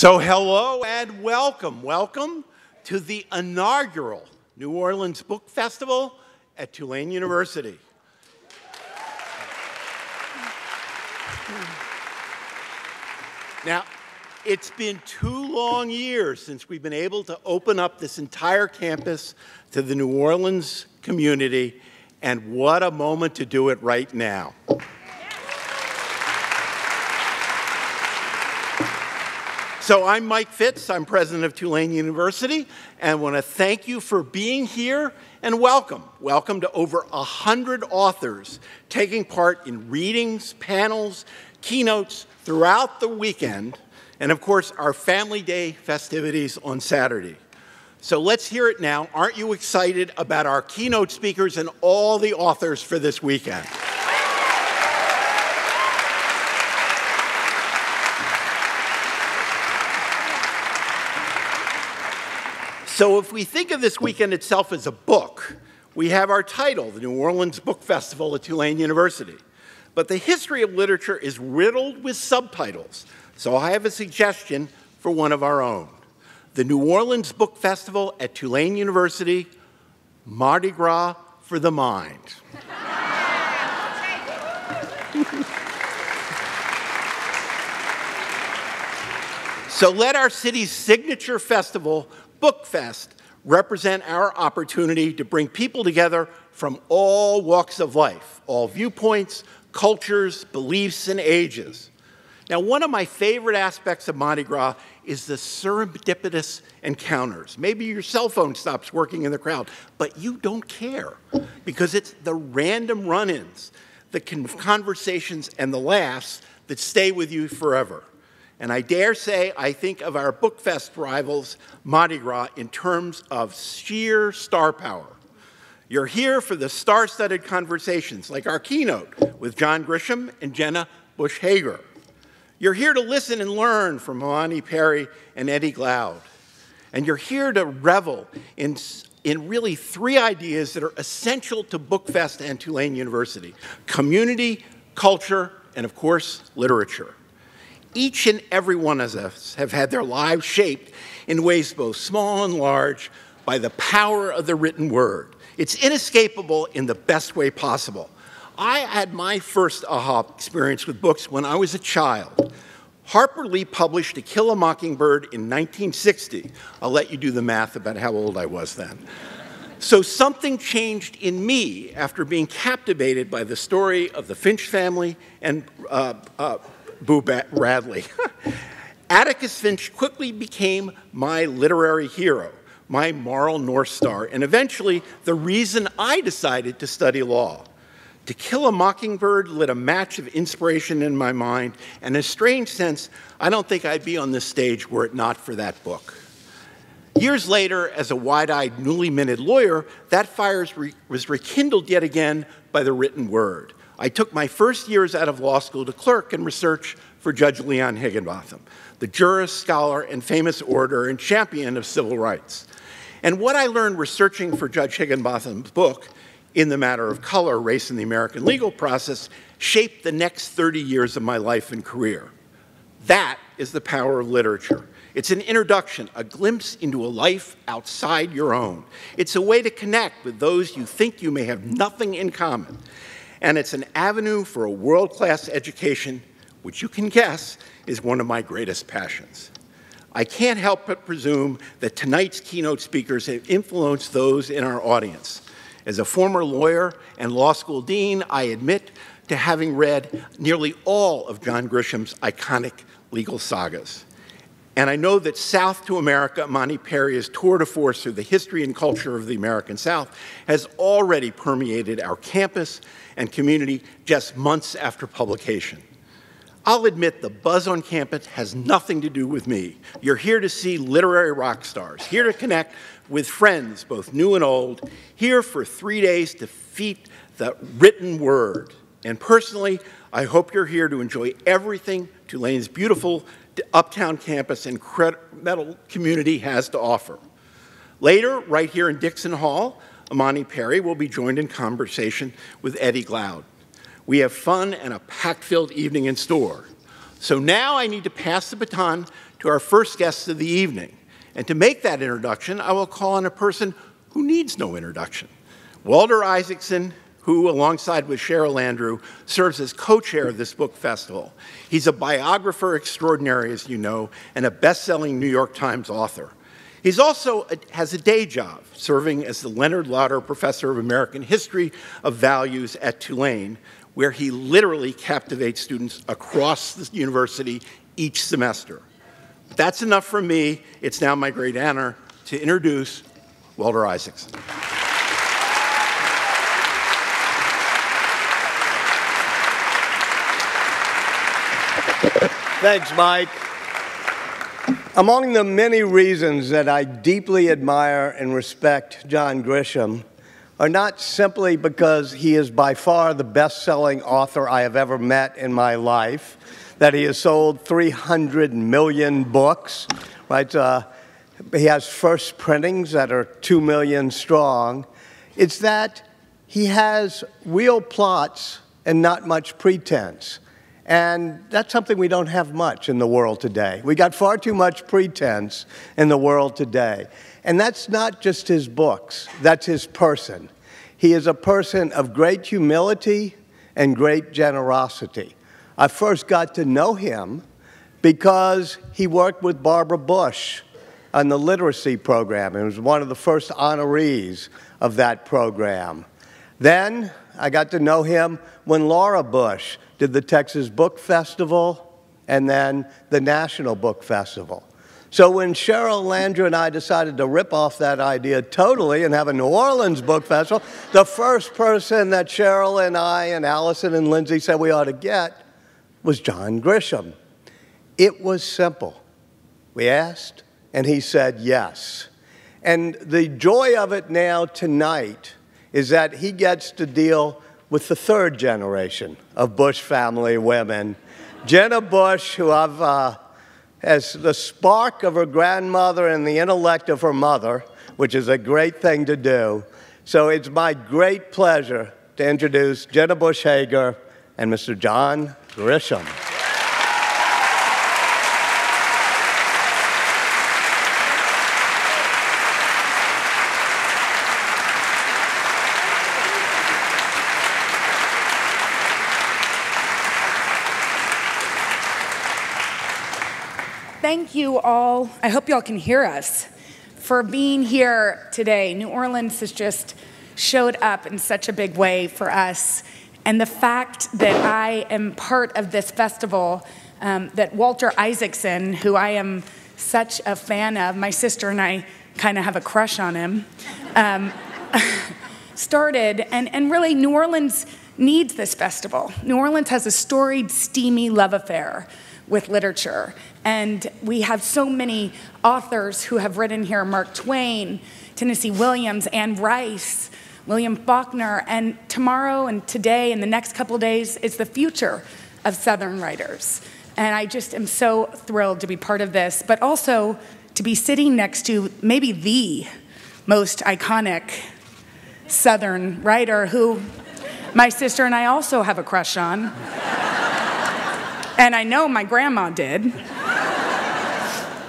So hello and welcome. Welcome to the inaugural New Orleans Book Festival at Tulane University. Now, it's been 2 long years since we've been able to open up this entire campus to the New Orleans community, and what a moment to do it right now. So I'm Mike Fitz, I'm president of Tulane University, and I want to thank you for being here and welcome. Welcome to over 100 authors taking part in readings, panels, keynotes throughout the weekend, and of course our Family Day festivities on Saturday. So let's hear it now. Aren't you excited about our keynote speakers and all the authors for this weekend? So if we think of this weekend itself as a book, we have our title, the New Orleans Book Festival at Tulane University. But the history of literature is riddled with subtitles, so I have a suggestion for one of our own. The New Orleans Book Festival at Tulane University, Mardi Gras for the Mind. So let our city's signature festival, BookFest, represent our opportunity to bring people together from all walks of life, all viewpoints, cultures, beliefs, and ages. Now, one of my favorite aspects of Mardi Gras is the serendipitous encounters. Maybe your cell phone stops working in the crowd, but you don't care because it's the random run-ins, the conversations, and the laughs that stay with you forever. And I dare say I think of our BookFest rivals, Mardi Gras, in terms of sheer star power. You're here for the star-studded conversations, like our keynote with John Grisham and Jenna Hager. You're here to listen and learn from Imani Perry and Eddie Glaude. And you're here to revel in really 3 ideas that are essential to BookFest and Tulane University: community, culture, and of course, literature. Each and every one of us have had their lives shaped in ways both small and large by the power of the written word. It's inescapable in the best way possible. I had my first aha experience with books when I was a child. Harper Lee published To Kill a Mockingbird in 1960. I'll let you do the math about how old I was then. So something changed in me after being captivated by the story of the Finch family and Boo Radley. Atticus Finch quickly became my literary hero, my moral North Star, and eventually the reason I decided to study law. To Kill a Mockingbird lit a match of inspiration in my mind, and in a strange sense, I don't think I'd be on this stage were it not for that book. Years later, as a wide-eyed, newly minted lawyer, that fire was rekindled yet again by the written word. I took my first years out of law school to clerk and research for Judge Leon Higginbotham, the jurist, scholar, and famous orator and champion of civil rights. And what I learned researching for Judge Higginbotham's book, In the Matter of Color, Race in the American Legal Process, shaped the next 30 years of my life and career. That is the power of literature. It's an introduction, a glimpse into a life outside your own. It's a way to connect with those you think you may have nothing in common. And it's an avenue for a world-class education, which you can guess is one of my greatest passions. I can't help but presume that tonight's keynote speakers have influenced those in our audience. As a former lawyer and law school dean, I admit to having read nearly all of John Grisham's iconic legal sagas. And I know that South to America, Imani Perry's tour de force through the history and culture of the American South, has already permeated our campus and community just months after publication. I'll admit the buzz on campus has nothing to do with me. You're here to see literary rock stars, here to connect with friends, both new and old, here for 3 days to feed the written word. And personally, I hope you're here to enjoy everything Tulane's beautiful uptown campus and incredible community has to offer. Later, right here in Dixon Hall, Imani Perry will be joined in conversation with Eddie Glaude. We have fun and a packed-filled evening in store. So now I need to pass the baton to our first guest of the evening. And to make that introduction, I will call on a person who needs no introduction. Walter Isaacson, who, alongside with Cheryl Andrew, serves as co-chair of this book festival. He's a biographer extraordinary, as you know, and a best-selling New York Times author. He's also has a day job, serving as the Leonard Lauder Professor of American History of Values at Tulane, where he literally captivates students across the university each semester. That's enough from me. It's now my great honor to introduce Walter Isaacson. Thanks, Mike. Among the many reasons that I deeply admire and respect John Grisham are not simply because he is by far the best-selling author I have ever met in my life, that he has sold 300 million books, right? He has first printings that are 2 million strong. It's that he has real plots and not much pretense. And that's something we don't have much in the world today. We got far too much pretense in the world today. And that's not just his books, that's his person. He is a person of great humility and great generosity. I first got to know him because he worked with Barbara Bush on the literacy program. He was one of the first honorees of that program. Then I got to know him when Laura Bush did the Texas Book Festival and then the National Book Festival. So when Cheryl Landry and I decided to rip off that idea totally and have a New Orleans Book Festival, the first person that Cheryl and I and Allison and Lindsay said we ought to get was John Grisham. It was simple. We asked, and he said yes. And the joy of it now tonight is that he gets to deal with the third generation of Bush family women. Jenna Bush, who has the spark of her grandmother and the intellect of her mother, which is a great thing to do. So it's my great pleasure to introduce Jenna Bush Hager and Mr. John Grisham. Thank you all, I hope you all can hear us, for being here today. New Orleans has just showed up in such a big way for us. And the fact that I am part of this festival, that Walter Isaacson, who I am such a fan of, my sister and I kind of have a crush on him, started. And really, New Orleans needs this festival. New Orleans has a storied, steamy love affair with literature. And we have so many authors who have written here: Mark Twain, Tennessee Williams, Anne Rice, William Faulkner, and tomorrow and today and the next couple of days is the future of Southern writers. And I just am so thrilled to be part of this, but also to be sitting next to maybe the most iconic Southern writer who my sister and I also have a crush on. And I know my grandma did.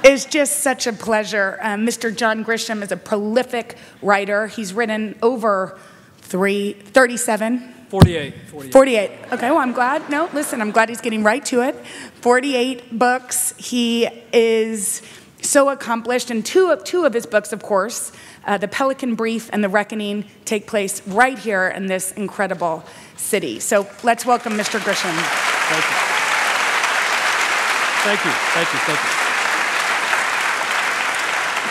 It's just such a pleasure. Mr. John Grisham is a prolific writer. He's written over 37? 48. Okay, well, I'm glad. No, listen, I'm glad he's getting right to it. 48 books. He is so accomplished. And two of his books, of course, The Pelican Brief and The Reckoning, take place right here in this incredible city. So let's welcome Mr. Grisham. Thank you. Thank you. Thank you. Thank you.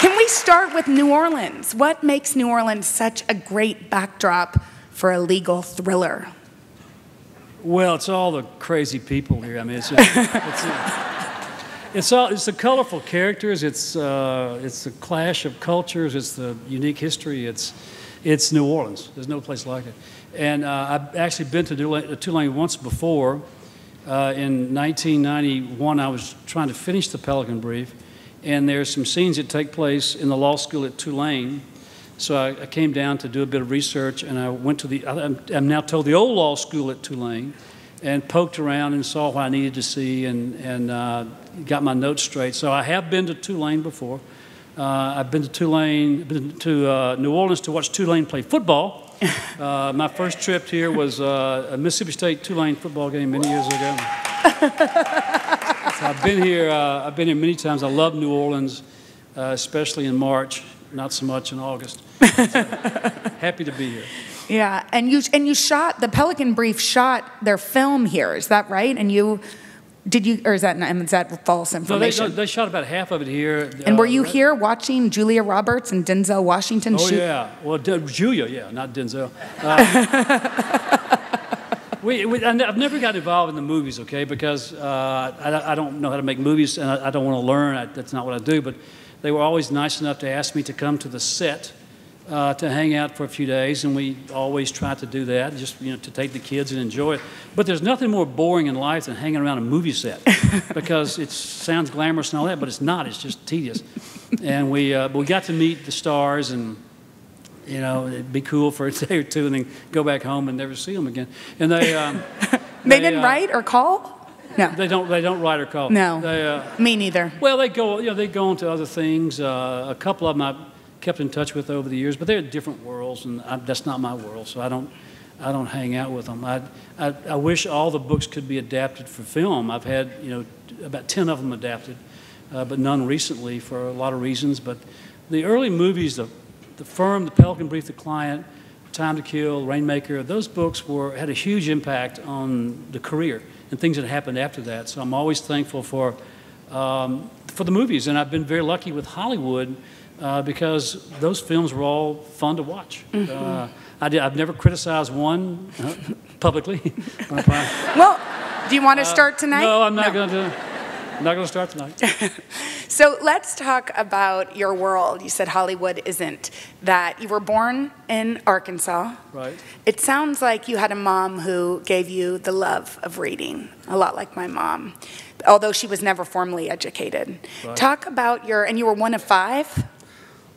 Can we start with New Orleans? What makes New Orleans such a great backdrop for a legal thriller? Well, it's all the crazy people here. I mean, it's just, it's the colorful characters. It's the clash of cultures. It's the unique history. It's New Orleans. There's no place like it. And I've actually been to Tulane once before. In 1991, I was trying to finish The Pelican Brief, and there's some scenes that take place in the law school at Tulane. So I came down to do a bit of research, and I went to I'm now told the old law school at Tulane, and poked around and saw what I needed to see and got my notes straight. So I have been to Tulane before. I've been to Tulane, been to New Orleans to watch Tulane play football. My first trip here was a Mississippi State Tulane football game many years ago. So I've been here many times. I love New Orleans, especially in March, not so much in August. So, happy to be here. Yeah, and you shot, the Pelican Brief shot their film here, is that right? And did you, or is that false information? No, they shot about half of it here. And were you here watching Julia Roberts and Denzel Washington shoot? Oh, yeah. Well, Julia, yeah, not Denzel. I've never got involved in the movies, okay, because I don't know how to make movies, and I don't want to learn. That's not what I do. But they were always nice enough to ask me to come to the set to hang out for a few days, and we always try to do that, just to take the kids and enjoy it. But there's nothing more boring in life than hanging around a movie set, because it sounds glamorous and all that, but it's not. It's just tedious. And we got to meet the stars, and it'd be cool for a day or two, and then go back home and never see them again. And they didn't write or call? No. They don't write or call. No. Me neither. Well, they go on to other things. A couple of them I kept in touch with over the years, but they're in different worlds, and that's not my world, so I don't hang out with them. I wish all the books could be adapted for film. I've had about 10 of them adapted, but none recently for a lot of reasons. But the early movies, the Firm, The Pelican Brief, The Client, Time to Kill, Rainmaker, those books had a huge impact on the career and things that happened after that. So I'm always thankful for the movies, and I've been very lucky with Hollywood because those films were all fun to watch. Mm-hmm. I've never criticized one publicly. Well, do you want to start tonight? No, I'm not going to. I'm not going to start tonight. So let's talk about your world. You said Hollywood isn't. That you were born in Arkansas. Right. It sounds like you had a mom who gave you the love of reading, a lot like my mom, although she was never formally educated. Right. Talk about and you were one of 5?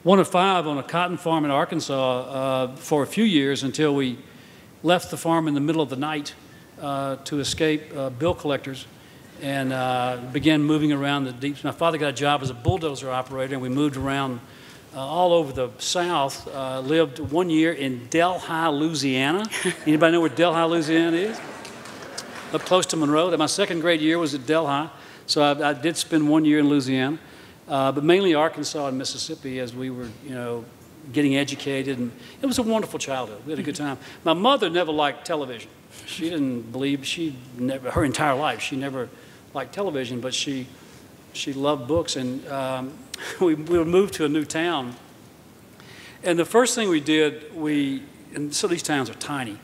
One of 5 on a cotton farm in Arkansas for a few years until we left the farm in the middle of the night to escape bill collectors. And began moving around the deep. My father got a job as a bulldozer operator, and we moved around all over the South. Lived 1 year in Delhi, Louisiana. Anybody know where Delhi, Louisiana is? Up close to Monroe. My second grade year was at Delhi, so I did spend 1 year in Louisiana, but mainly Arkansas and Mississippi as we were, getting educated. And it was a wonderful childhood. We had a good time. My mother never liked television. She didn't believe, her entire life, she never liked television, but she loved books. And we would move to a new town. And the first thing we did, and so these towns are tiny,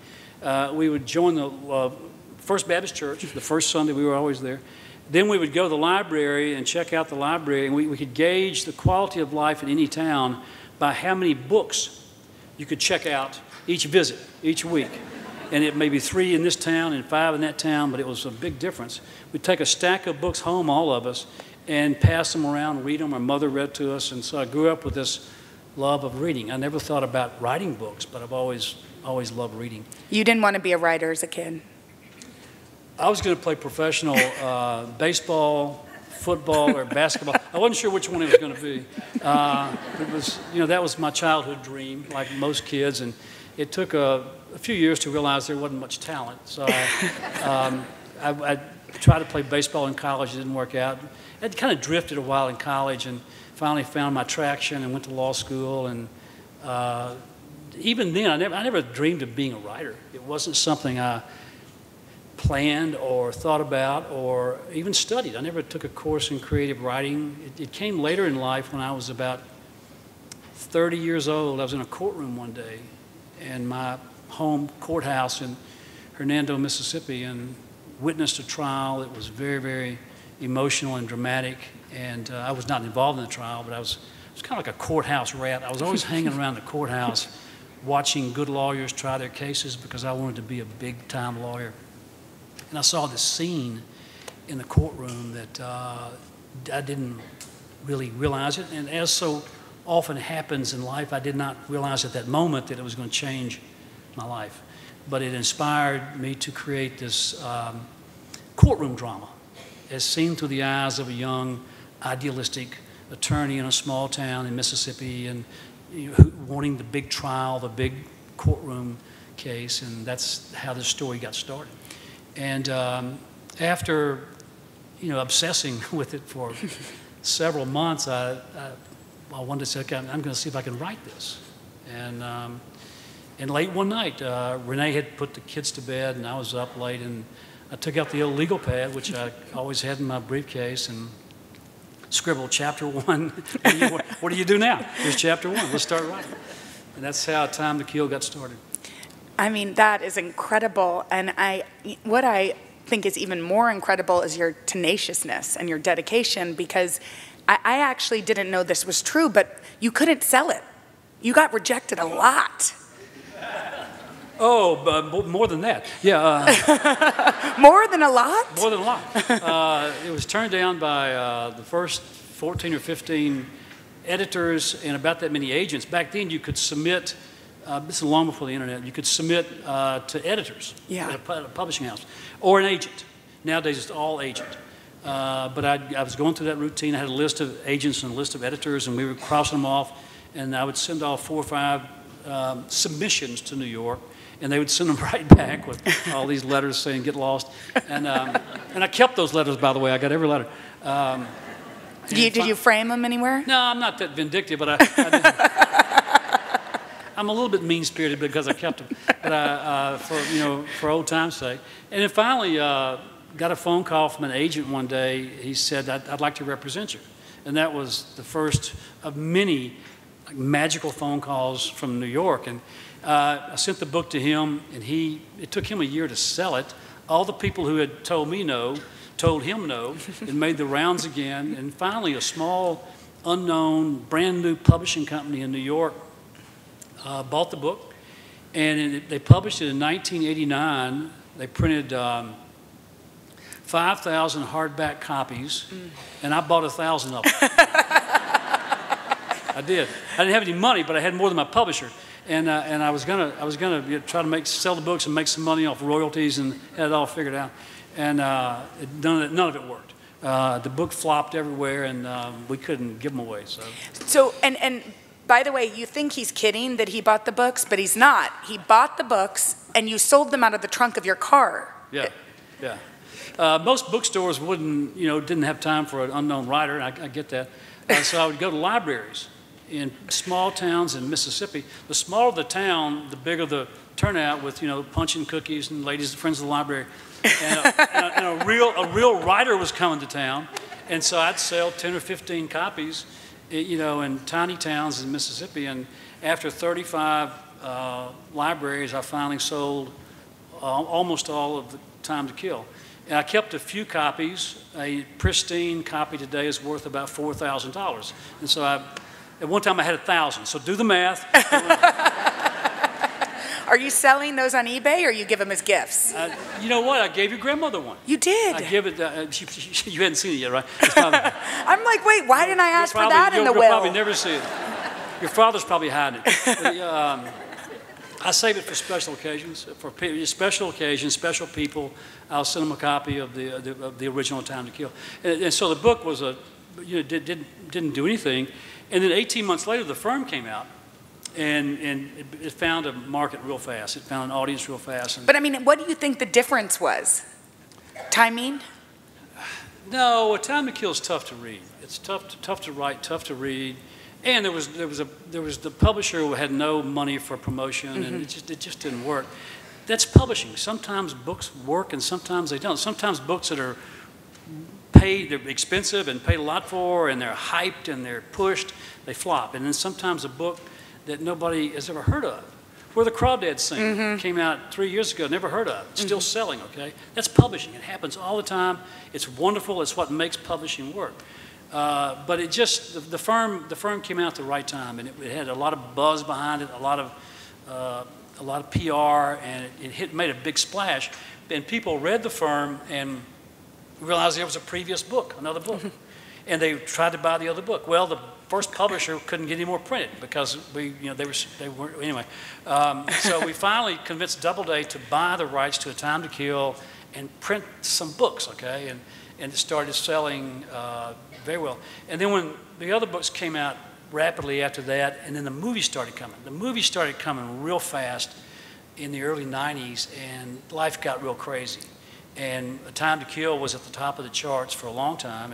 we would join the First Baptist Church. The first Sunday we were always there. Then we would go to the library and check out the library, and we could gauge the quality of life in any town by how many books you could check out each visit, each week. And it may be 3 in this town and 5 in that town, but it was a big difference. We'd take a stack of books home, all of us, and pass them around, read them. Our mother read to us, and so I grew up with this love of reading. I never thought about writing books, but I've always loved reading. You didn't want to be a writer as a kid? I was going to play professional baseball, football, or basketball. I wasn't sure which one it was going to be. It was, that was my childhood dream, like most kids, and it took a few years to realize there wasn't much talent. So I tried to play baseball in college. It didn't work out. I kind of drifted a while in college and finally found my traction and went to law school. And even then, I never dreamed of being a writer. It wasn't something I planned or thought about or even studied. I never took a course in creative writing. It came later in life when I was about 30 years old. I was in a courtroom one day in my home courthouse in Hernando, Mississippi, and witnessed a trial that was very, very emotional and dramatic. And I was not involved in the trial, but I was kind of like a courthouse rat. I was always hanging around the courthouse watching good lawyers try their cases because I wanted to be a big-time lawyer. And I saw this scene in the courtroom that I didn't really realize it. And as so often happens in life, I did not realize at that moment that it was going to change my life. but it inspired me to create this courtroom drama as seen through the eyes of a young, idealistic attorney in a small town in Mississippi, and wanting the big trial, the big courtroom case, and that's how this story got started. And after obsessing with it for several months, I wanted to say, okay, I'm going to see if I can write this. And late one night, Renee had put the kids to bed, and I was up late, and I took out the old legal pad, which I always had in my briefcase, and scribbled chapter 1. What do you do now? Here's chapter 1. Let's start writing. And that's how Time to Kill got started. I mean, that is incredible. And what I think is even more incredible is your tenaciousness and your dedication, because I actually didn't know this was true, but you couldn't sell it. You got rejected a lot. Oh, more than that. Yeah. More than a lot? More than a lot. It was turned down by the first 14 or 15 editors and about that many agents. Back then, you could submit, this is long before the internet, you could submit to editors at a publishing house or an agent. Nowadays, it's all agent. But I was going through that routine. I had a list of agents and a list of editors, and we were crossing them off, and I would send off 4 or 5 submissions to New York, and they would send them right back with all these letters saying, get lost. And I kept those letters, by the way. I got every letter. Did you frame them anywhere? No, I'm not that vindictive, but I'm a little bit mean-spirited because I kept them. But for old time's sake. And then finally got a phone call from an agent one day. He said, I'd like to represent you. And that was the first of many magical phone calls from New York. And I sent the book to him, and it took him a year to sell it. All the people who had told me no told him no, and made the rounds again. And finally, a small, unknown, brand new publishing company in New York bought the book, and they published it in 1989. They printed 5,000 hardback copies, and I bought 1,000 of them. I did. I didn't have any money, but I had more than my publisher. And I was gonna try to sell the books and make some money off royalties, and had it all figured out. And none of it worked. The book flopped everywhere, and we couldn't give them away. So and by the way, you think he's kidding that he bought the books, but he's not. He bought the books, and you sold them out of the trunk of your car. Yeah, yeah. Most bookstores didn't have time for an unknown writer, and I get that. So I would go to libraries in small towns in Mississippi. The smaller the town, the bigger the turnout with, punch and cookies and ladies and friends of the library. And a real writer was coming to town. And so I'd sell 10 or 15 copies, in tiny towns in Mississippi. And after 35 libraries, I finally sold almost all of the Time to Kill. And I kept a few copies. A pristine copy today is worth about $4,000. And so at one time I had 1,000. So do the math. Are you selling those on eBay, or you give them as gifts? You know what? I gave your grandmother one. You did? I give it. You hadn't seen it yet, right? I'm like, wait, why didn't I ask for that in the will? You'll probably never see it. Your father's probably hiding it. I save it for special occasions. For special occasions, special people, I'll send them a copy of the original Time to Kill. And so the book was didn't do anything. And then 18 months later, the firm came out, and it found a market real fast. It found an audience real fast. But I mean, what do you think the difference was? Timing? No, Time to Kill is tough to read. It's tough to write, tough to read. And there was the publisher who had no money for promotion, and it just didn't work. That's publishing. Sometimes books work, and sometimes they don't. Sometimes books that are they're expensive and paid a lot for, and they're hyped and they're pushed, they flop. And then sometimes a book that nobody has ever heard of, Where the Crawdads Sing, came out 3 years ago, never heard of, still selling, okay? That's publishing. It happens all the time. It's wonderful. It's what makes publishing work. But it just, the firm came out at the right time, and it had a lot of buzz behind it, a lot of PR, and it made a big splash. And people read the firm and realized there was a previous book, another book. And they tried to buy the other book. Well, the first publisher couldn't get any more printed because they weren't, anyway. So we finally convinced Doubleday to buy the rights to A Time to Kill and print some books, okay? And it started selling very well. And then when the other books came out rapidly after that, and then the movies started coming. The movies started coming real fast in the early 90s, and life got real crazy. And A Time to Kill was at the top of the charts for a long time,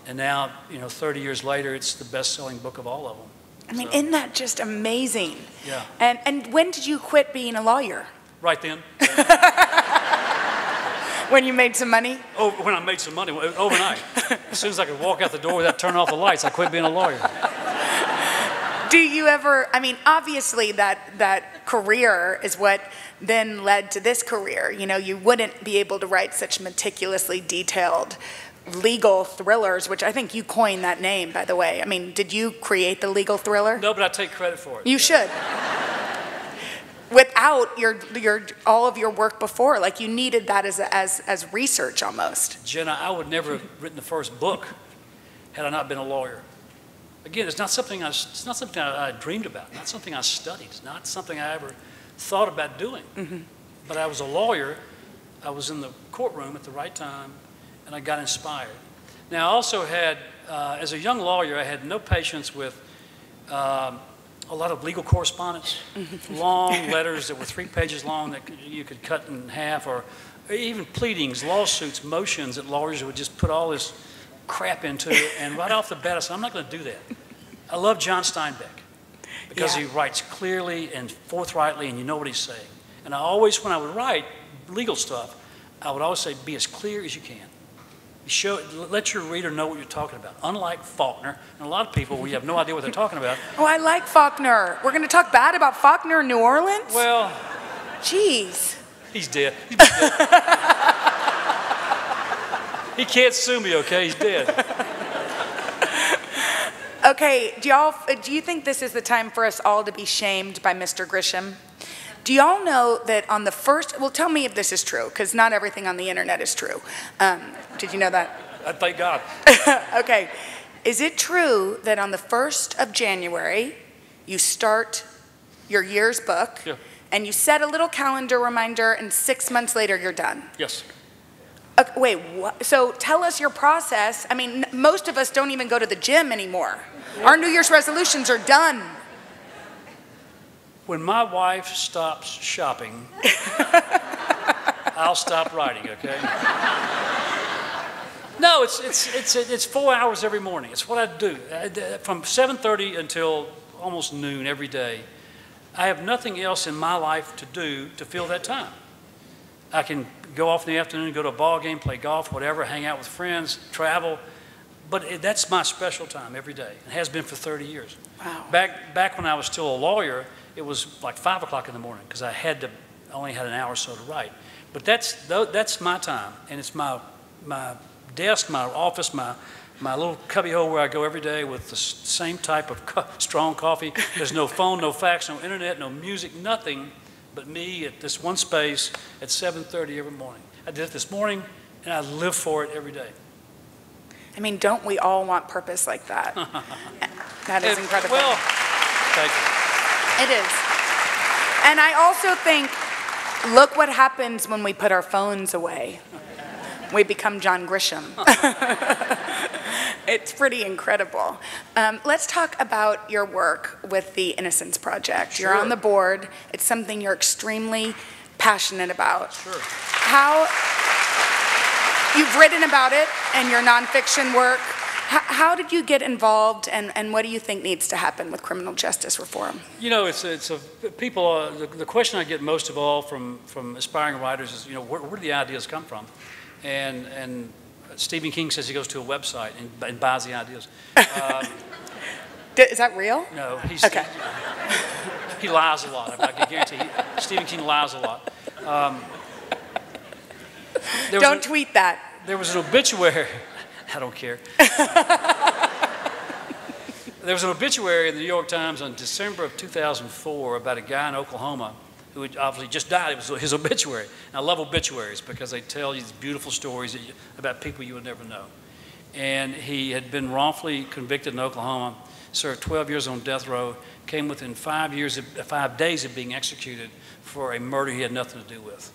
and now, 30 years later, it's the best-selling book of all of them. I mean, isn't that just amazing? Yeah. And when did you quit being a lawyer? Right then. When you made some money? Oh, when I made some money, overnight. As soon as I could walk out the door without turning off the lights, I quit being a lawyer. Do you ever, I mean, obviously that career is what then led to this career. You wouldn't be able to write such meticulously detailed legal thrillers, which I think you coined that name, by the way. I mean, did you create the legal thriller? No, but I take credit for it. You should. Without all of your work before, like you needed that as research almost. Jenna, I would never have written the first book had I not been a lawyer. Again, it's not something I dreamed about, not something I studied, it's not something I ever thought about doing. Mm-hmm. But I was a lawyer, I was in the courtroom at the right time, and I got inspired. Now, I also had, as a young lawyer, I had no patience with a lot of legal correspondence, long letters that were 3 pages long that you could cut in half, or even pleadings, lawsuits, motions that lawyers would just put all this crap into. And right off the bat, I said, I'm not going to do that. I love John Steinbeck because he writes clearly and forthrightly, and you know what he's saying. And I always, when I would write legal stuff, I would always say, be as clear as you can. Let your reader know what you're talking about. Unlike Faulkner, and a lot of people, we have no idea what they're talking about. Oh, I like Faulkner. We're going to talk bad about Faulkner in New Orleans? Well, jeez. He's dead. He's dead. He can't sue me, okay? He's dead. Okay, do you think this is the time for us all to be shamed by Mr. Grisham? Do y'all know that on the first, well, tell me if this is true, because not everything on the internet is true. Did you know that? Thank God. Okay. Is it true that on the 1st of January, you start your year's book, and you set a little calendar reminder, and 6 months later, you're done? Yes. Okay, wait, what? So tell us your process. I mean, most of us don't even go to the gym anymore. Our New Year's resolutions are done. When my wife stops shopping, I'll stop writing, okay? No, it's 4 hours every morning. It's what I do. From 7:30 until almost noon every day. I have nothing else in my life to do to fill that time. I can go off in the afternoon, go to a ball game, play golf, whatever, hang out with friends, travel. But that's my special time every day. It has been for 30 years. Wow. Back when I was still a lawyer, it was like 5 o'clock in the morning because I only had an hour or so to write. But that's my time, and it's my desk, my office, my little cubbyhole where I go every day with the same type of strong coffee. There's no phone, no fax, no internet, no music, nothing but me at this one space at 7:30 every morning. I did it this morning, and I live for it every day. I mean, don't we all want purpose like that? That is incredible. Well, thank you. It is. And I also think, look what happens when we put our phones away. We become John Grisham. It's pretty incredible. Let's talk about your work with the Innocence Project. Sure. You're on the board. It's something you're extremely passionate about. Sure. You've written about it in your nonfiction work. How did you get involved, and what do you think needs to happen with criminal justice reform? You know, people. The question I get most of all from aspiring writers is, where do the ideas come from? And Stephen King says he goes to a website and buys the ideas. Is that real? No, okay. He lies a lot. I can guarantee. Stephen King lies a lot. Don't tweet that. There was an obituary. I don't care. There was an obituary in the New York Times on December of 2004 about a guy in Oklahoma who had obviously just died. It was his obituary. And I love obituaries because they tell you these beautiful stories about people you would never know. And he had been wrongfully convicted in Oklahoma, served 12 years on death row, came within 5 days of being executed for a murder he had nothing to do with.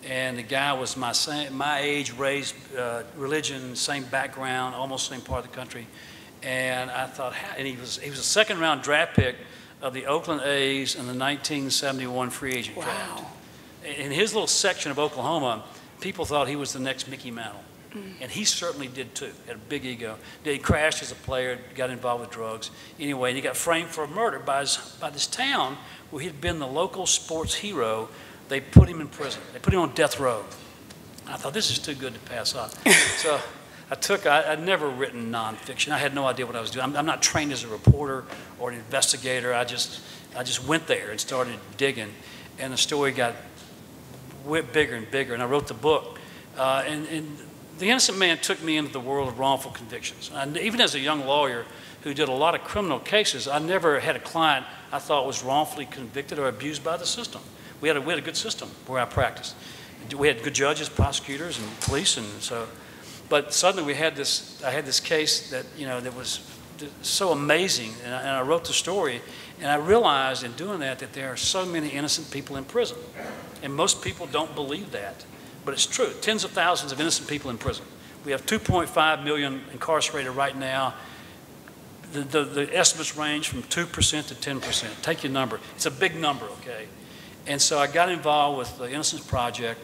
And the guy was my age, race, religion, same background, almost same part of the country. And I thought, and he was a second-round draft pick of the Oakland A's in the 1971 free agent draft. In his little section of Oklahoma, people thought he was the next Mickey Mantle. And he certainly did too, had a big ego. He crashed as a player, got involved with drugs. Anyway, and he got framed for a murder by this town where he'd been the local sports hero. They put him in prison. They put him on death row. I thought, this is too good to pass up. So I'd never written nonfiction. I had no idea what I was doing. I'm not trained as a reporter or an investigator. I just went there and started digging. And the story got bigger and bigger. And I wrote the book. And The Innocent Man took me into the world of wrongful convictions. And even as a young lawyer who did a lot of criminal cases, I never had a client I thought was wrongfully convicted or abused by the system. We had a good system where I practiced. We had good judges, prosecutors, and police, and so. But suddenly I had this case that that was so amazing, and I wrote the story, and I realized in doing that there are so many innocent people in prison, and most people don't believe that. But it's true. Tens of thousands of innocent people in prison. We have 2.5 million incarcerated right now. The estimates range from 2% to 10%. Take your number. It's a big number, okay? And so I got involved with the Innocence Project.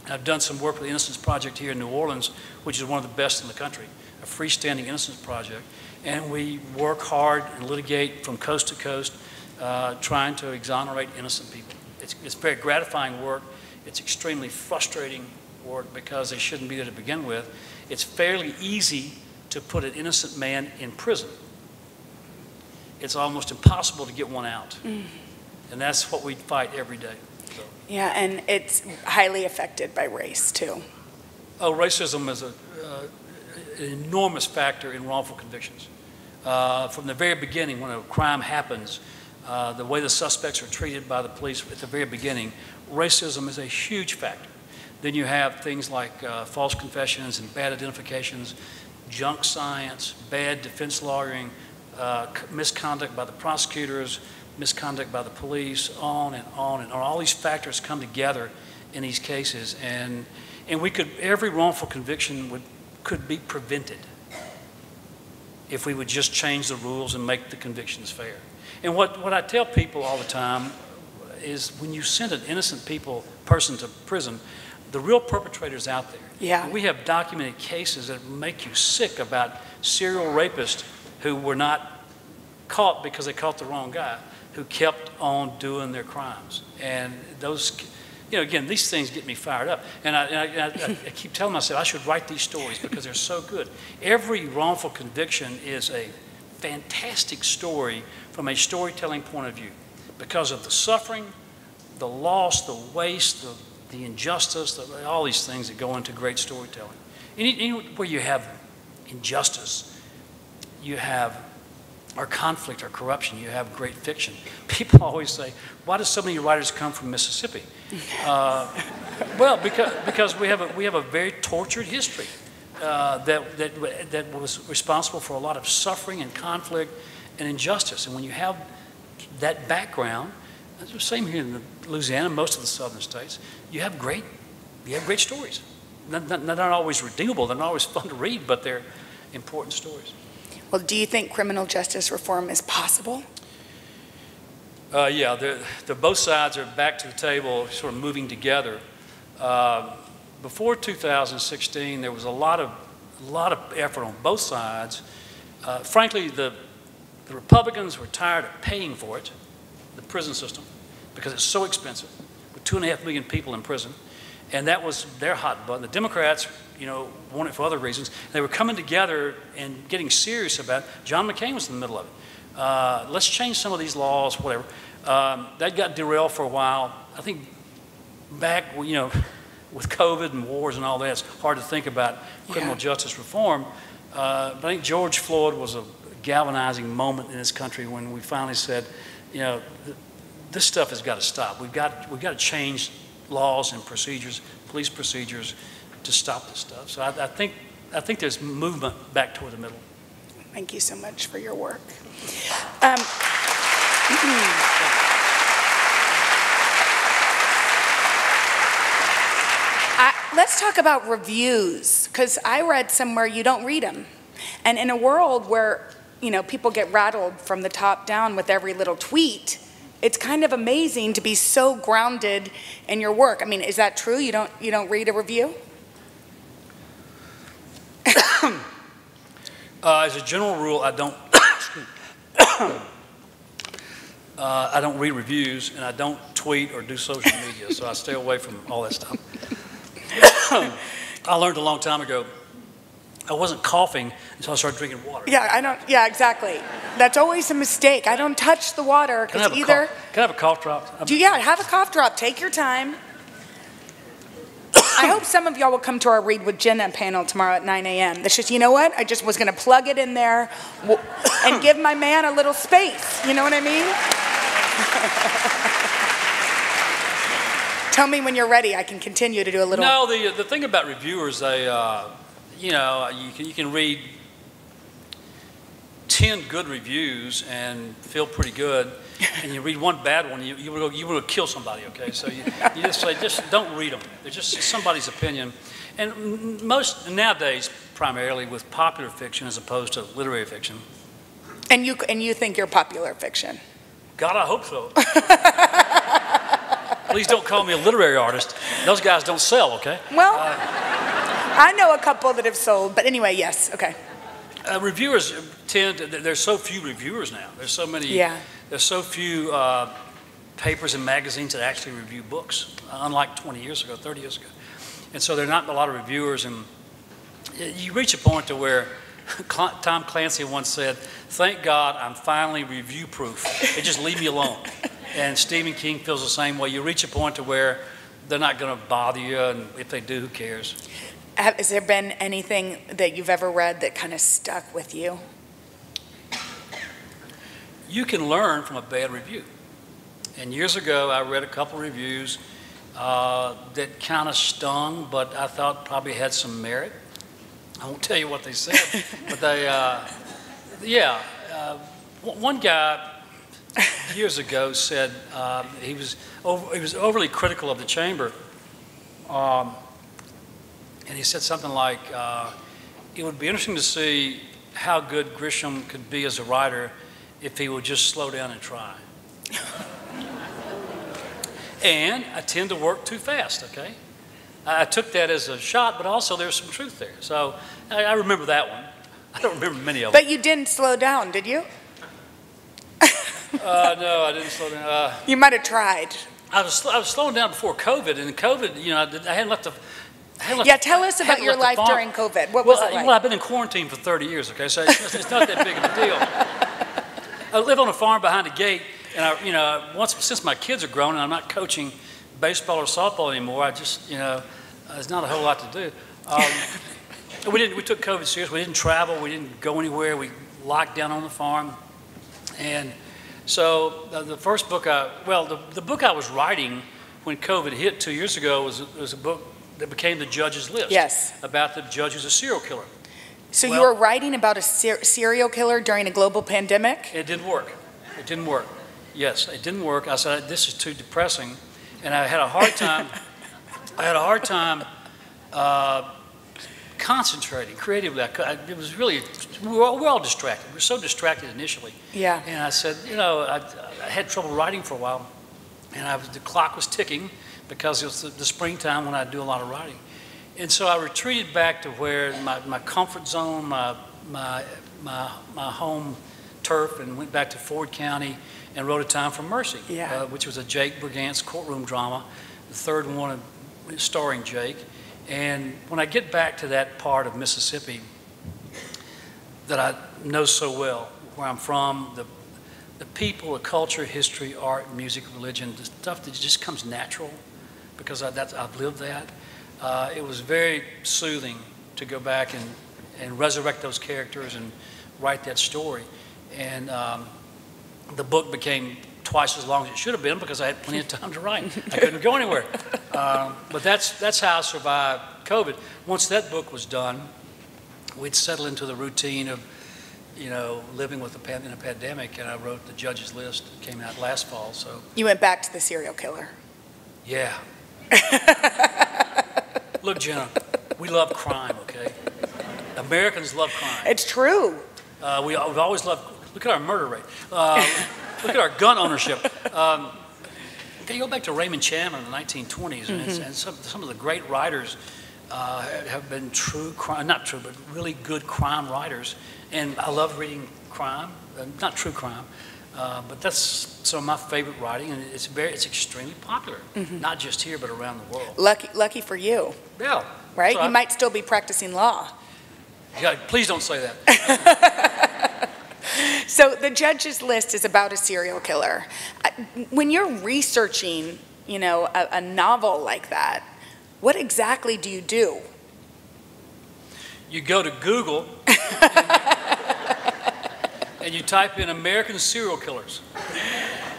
I've done some work with the Innocence Project here in New Orleans, which is one of the best in the country, a freestanding Innocence Project. And we work hard and litigate from coast to coast, trying to exonerate innocent people. It's very gratifying work. It's extremely frustrating work because they shouldn't be there to begin with. It's fairly easy to put an innocent man in prison. It's almost impossible to get one out. And that's what we fight every day. So. Yeah, and it's highly affected by race, too. Oh, racism is an enormous factor in wrongful convictions. From the very beginning, when a crime happens, the way the suspects are treated by the police at the very beginning, racism is a huge factor. Then you have things like false confessions and bad identifications, junk science, bad defense lawyering, misconduct by the prosecutors, misconduct by the police, on and on and on. All these factors come together in these cases, and every wrongful conviction could be prevented if we would just change the rules and make the convictions fair. And what I tell people all the time is when you send an innocent person to prison, the real perpetrator's out there. Yeah. We have documented cases that make you sick about serial rapists who were not caught because they caught the wrong guy, who kept on doing their crimes. And those, again, these things get me fired up. And I keep telling myself I should write these stories because they're so good. Every wrongful conviction is a fantastic story from a storytelling point of view because of the suffering, the loss, the waste, the injustice, all these things that go into great storytelling. Where you have injustice, you have or conflict or corruption, you have great fiction. People always say, why do so many writers come from Mississippi? Well, because we have a very tortured history that was responsible for a lot of suffering and conflict and injustice. And when you have that background, it's the same here in Louisiana, most of the southern states, you have great stories. They're not always redeemable, they're not always fun to read, but they're important stories. Well, do you think criminal justice reform is possible? Yeah, both sides are back to the table, sort of moving together. Before 2016, there was a lot of effort on both sides. Frankly, the Republicans were tired of paying for it, the prison system, because it's so expensive, with 2.5 million people in prison, and that was their hot button. The Democrats, want it for other reasons. They were coming together and getting serious about it. John McCain was in the middle of it. Let's change some of these laws, whatever. That got derailed for a while. I think back, with COVID and wars and all that, it's hard to think about criminal justice reform. But I think George Floyd was a galvanizing moment in this country when we finally said, this stuff has got to stop. We've got to change laws and procedures, police procedures, to stop this stuff. So I think I think there's movement back toward the middle. Thank you so much for your work. Let's talk about reviews, because I read somewhere you don't read them. And in a world where, you know, people get rattled from the top down with every little tweet, it's kind of amazing to be so grounded in your work. I mean, is that true? You don't read a review? As a general rule, I don't. I don't read reviews, and I don't tweet or do social media, so I stay away from all that stuff. I learned a long time ago, I wasn't coughing until I started drinking water. Yeah, exactly. That's always a mistake. I don't touch the water because either. Can I have a cough drop? Have a cough drop. Take your time. I hope some of y'all will come to our Read with Jenna panel tomorrow at 9 a.m. That's just, you know what? I just was going to plug it in there and give my man a little space. You know what I mean? Tell me when you're ready. I can continue to do a little. No, the thing about reviewers, they, you know, you can read 10 good reviews and feel pretty good, and you read one bad one, you would kill somebody. Okay, so you just say, just don't read them. They're just somebody's opinion, and most nowadays primarily with popular fiction as opposed to literary fiction. And you think you're popular fiction? God, I hope so. Please don't call me a literary artist. Those guys don't sell, okay? Well, I know a couple that have sold, but anyway, yes, okay. Reviewers there's so few reviewers now. There's so many, there's so few papers and magazines that actually review books, unlike 20 years ago, 30 years ago. And so there are not a lot of reviewers, and you reach a point to where Tom Clancy once said, "Thank God I'm finally review-proof. They just leave me alone." And Stephen King feels the same way. You reach a point to where they're not going to bother you, and if they do, who cares? Has there been anything that you've ever read that kind of stuck with you? You can learn from a bad review. And years ago, I read a couple reviews that kind of stung, but I thought probably had some merit. I won't tell you what they said, but they, one guy years ago said he was overly critical of the chamber, and he said something like, it would be interesting to see how good Grisham could be as a writer if he would just slow down and try. And I tend to work too fast, okay? I took that as a shot, but also there's some truth there. So I remember that one. I don't remember many of them. But you didn't slow down, did you? No, I didn't slow down. You might have tried. I was slowing down before COVID, and COVID, you know, I hadn't left the. Tell us about your life during COVID. What was it like? Well, I've been in quarantine for 30 years, okay, so it's not that big of a deal. I live on a farm behind a gate, and since my kids are grown and I'm not coaching baseball or softball anymore, I just, there's not a whole lot to do. We took COVID serious. We didn't travel. We didn't go anywhere. We locked down on the farm, and so the first book the book I was writing when COVID hit 2 years ago was a book that became the Judge's List. Yes. About the judge who's a serial killer. So you were writing about a serial killer during a global pandemic? It didn't work. It didn't work. Yes, it didn't work. I said, this is too depressing. And I had a hard time concentrating creatively. It was really, we're all distracted. We were so distracted initially. Yeah. And I said, I had trouble writing for a while. And the clock was ticking because it was the springtime when I do a lot of writing. And so I retreated back to where my comfort zone, my home turf, and went back to Ford County and wrote A Time for Mercy, which was a Jake Brigance courtroom drama, the third one starring Jake. And when I get back to that part of Mississippi that I know so well, where I'm from, the people, the culture, history, art, music, religion, the stuff that just comes natural, because I've lived that. It was very soothing to go back and resurrect those characters and write that story. And the book became twice as long as it should have been because I had plenty of time to write. I couldn't go anywhere. But that's how I survived COVID. Once that book was done, we'd settle into the routine of, living with in a pandemic, and I wrote The Judge's List. It came out last fall, so. You went back to the serial killer. Yeah. Look, Jenna, we love crime, okay? Americans love crime. It's true. We've always loved, look at our murder rate. Look at our gun ownership. You go back to Raymond Chandler in the 1920s, and some of the great writers have been but really good crime writers. And I love reading crime, not true crime, but that's some of my favorite writing, and it's extremely popular, not just here but around the world. Lucky for you. Yeah. Right? So you might still be practicing law. Yeah, please don't say that. So The Judge's List is about a serial killer. When you're researching, a novel like that, what exactly do you do? You go to Google and you type in American serial killers,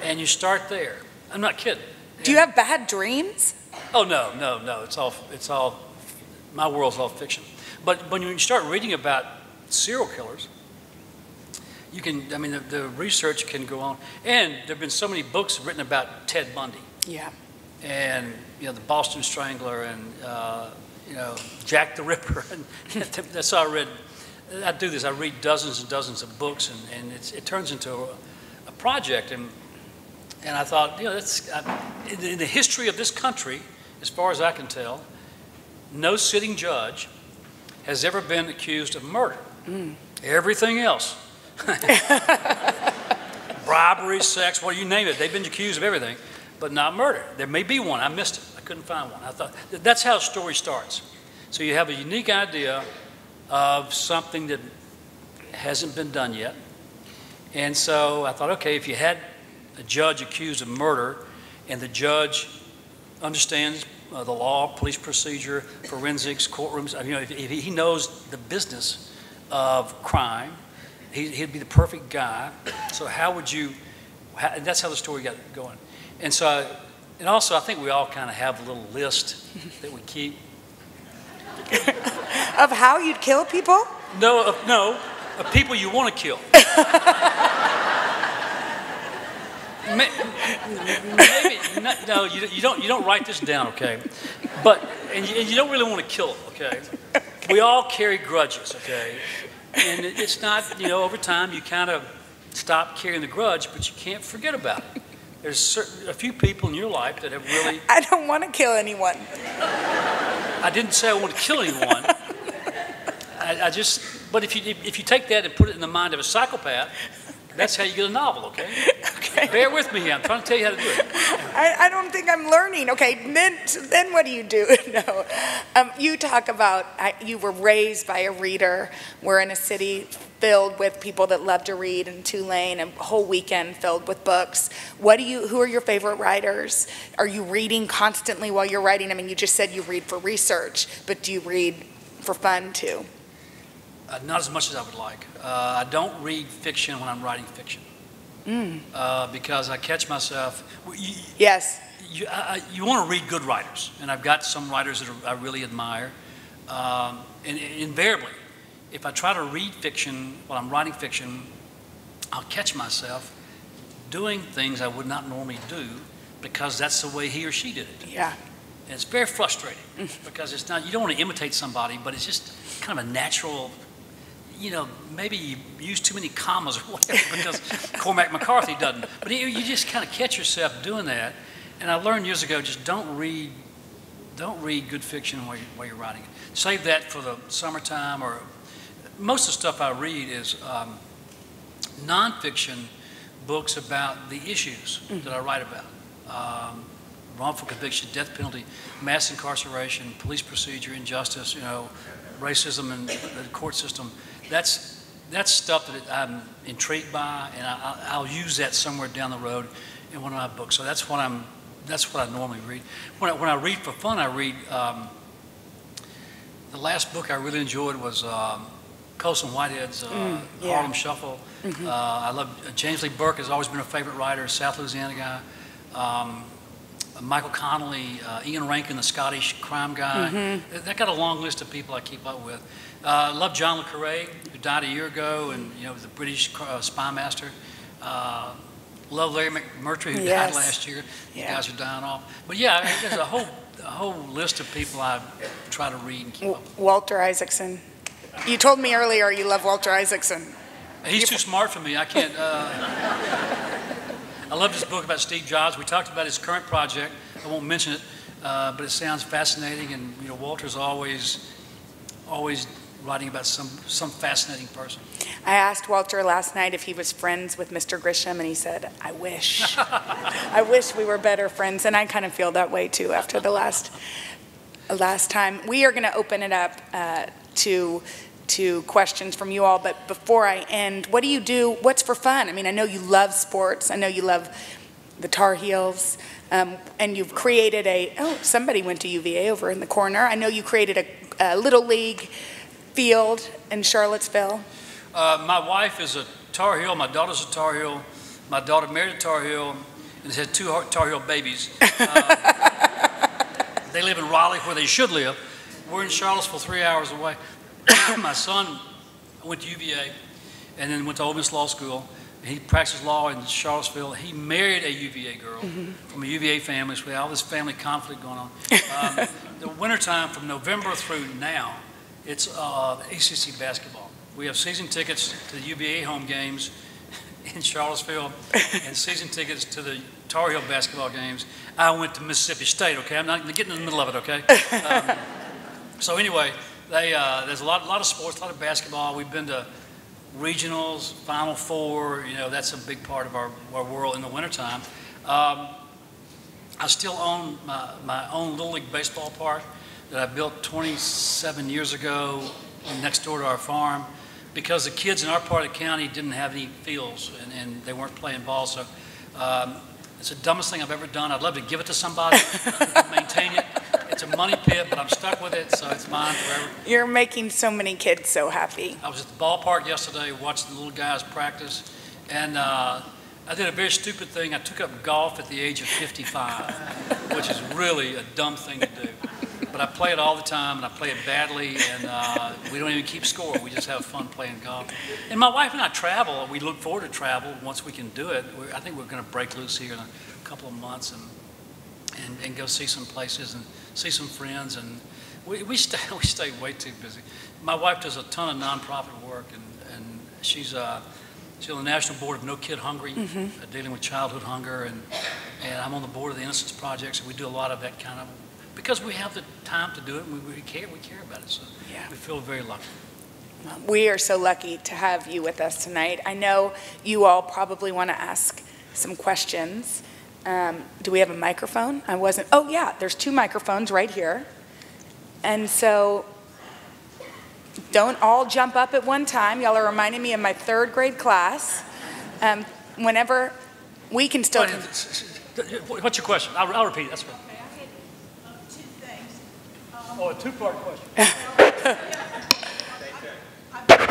and you start there. I'm not kidding. Do you have bad dreams? Oh, no. It's all, my world's all fiction. But when you start reading about serial killers, you can, the research can go on. And there have been so many books written about Ted Bundy. Yeah. And, the Boston Strangler and, Jack the Ripper. And that's how I read. I do this. I read dozens and dozens of books, and it turns into a project. And I thought, that's in the history of this country, as far as I can tell, no sitting judge has ever been accused of murder. Everything else, robbery, sex, you name it, they've been accused of everything, but not murder. There may be one. I missed it. I couldn't find one. I thought that's how a story starts. So you have a unique idea of something that hasn't been done yet. And so I thought, okay, if you had a judge accused of murder and the judge understands the law, police procedure, forensics, courtrooms, if he knows the business of crime, he'd be the perfect guy. So and that's how the story got going. And so, and also I think we all kind of have a little list that we keep. Of how you'd kill people? No, of people you want to kill. Maybe no. You don't write this down, okay? But and you don't really want to kill them, okay? We all carry grudges, okay? And it's not, over time you kind of stop carrying the grudge, but you can't forget about it. There's a few people in your life that have really. I don't want to kill anyone. I didn't say I want to kill anyone. But if you take that and put it in the mind of a psychopath, that's how you get a novel, okay? Okay. Bear with me here. I'm trying to tell you how to do it. I don't think I'm learning. Okay, then what do you do? No. You talk about you were raised by a reader. We're in a city filled with people that love to read in Tulane, a whole weekend filled with books. Who are your favorite writers? Are you reading constantly while you're writing? You just said you read for research, but do you read for fun too? Not as much as I would like. I don't read fiction when I'm writing fiction. Because I catch myself. Yes. You want to read good writers, and I've got some writers that I really admire. And invariably, if I try to read fiction while I'm writing fiction, I'll catch myself doing things I would not normally do because that's the way he or she did it. Yeah. And it's very frustrating because it's not. You don't want to imitate somebody, but it's just kind of a natural. Maybe you use too many commas or whatever because Cormac McCarthy doesn't. But you just kind of catch yourself doing that. And I learned years ago, just don't read good fiction while you're writing it. Save that for the summertime. Or most of the stuff I read is nonfiction books about the issues that I write about. Wrongful conviction, death penalty, mass incarceration, police procedure, injustice, racism and the court system. That's stuff that I'm intrigued by, and I'll use that somewhere down the road in one of my books. So that's what I normally read. When I read for fun, I read. The last book I really enjoyed was Colson Whitehead's Harlem Shuffle. I love James Lee Burke has always been a favorite writer, South Louisiana guy. Michael Connelly, Ian Rankin, the Scottish crime guy. That got a long list of people I keep up with. Love John le Carré, who died a year ago, and was a British spy master. Love Larry McMurtry, who died last year. You guys are dying off. But yeah, there's a whole list of people I try to read and keep up. Walter Isaacson. You told me earlier you love Walter Isaacson. He's too smart for me. I can't. I love this book about Steve Jobs. We talked about his current project. I won't mention it, but it sounds fascinating. And Walter's always writing about some fascinating person. I asked Walter last night if he was friends with Mr. Grisham, and he said, "I wish. I wish we were better friends." And I kind of feel that way too after the last time. We are going to open it up to questions from you all, but before I end, what do you do? What's for fun? I mean, I know you love sports. I know you love the Tar Heels, and you've created somebody went to UVA over in the corner. I know you created a Little League field in Charlottesville. My wife is a Tar Heel. My daughter's a Tar Heel. My daughter married a Tar Heel and has had 2 Tar Heel babies. They live in Raleigh, where they should live. We're in Charlottesville, 3 hours away. My son went to UVA and then went to Ole Miss Law School. He practiced law in Charlottesville. He married a UVA girl from a UVA family, so we had all this family conflict going on. The wintertime from November through now, it's ACC basketball. We have season tickets to the UVA home games in Charlottesville and season tickets to the Tar Heel basketball games. I went to Mississippi State, okay? I'm not getting in the middle of it, okay? So anyway, there's a lot of sports, a lot of basketball. We've been to regionals, Final Four. That's a big part of our world in the wintertime. I still own my own Little League baseball park that I built 27 years ago next door to our farm, because the kids in our part of the county didn't have any fields and they weren't playing ball. So it's the dumbest thing I've ever done. I'd love to give it to somebody, maintain it. It's a money pit, but I'm stuck with it, so it's mine forever. You're making so many kids so happy. I was at the ballpark yesterday, watching the little guys practice, and I did a very stupid thing. I took up golf at the age of 55, which is really a dumb thing to do. But I play it all the time, and I play it badly, and we don't even keep score. We just have fun playing golf. And my wife and I travel. We look forward to travel once we can do it. I think we're going to break loose here in a couple of months and go see some places and see some friends. And we stay way too busy. My wife does a ton of nonprofit work, and she's on the National Board of No Kid Hungry, dealing with childhood hunger, and I'm on the board of the Innocence Project, so we do a lot of that kind of, because we have the time to do it, and we care about it, so we feel very lucky. We are so lucky to have you with us tonight. I know you all probably want to ask some questions. Do we have a microphone? Oh yeah, there's 2 microphones right here. And so don't all jump up at one time. Y'all are reminding me of my 3rd grade class. Whenever we can still... What's your question? I'll repeat it. That's right. Okay, I had 2 things. A 2-part question. I've been a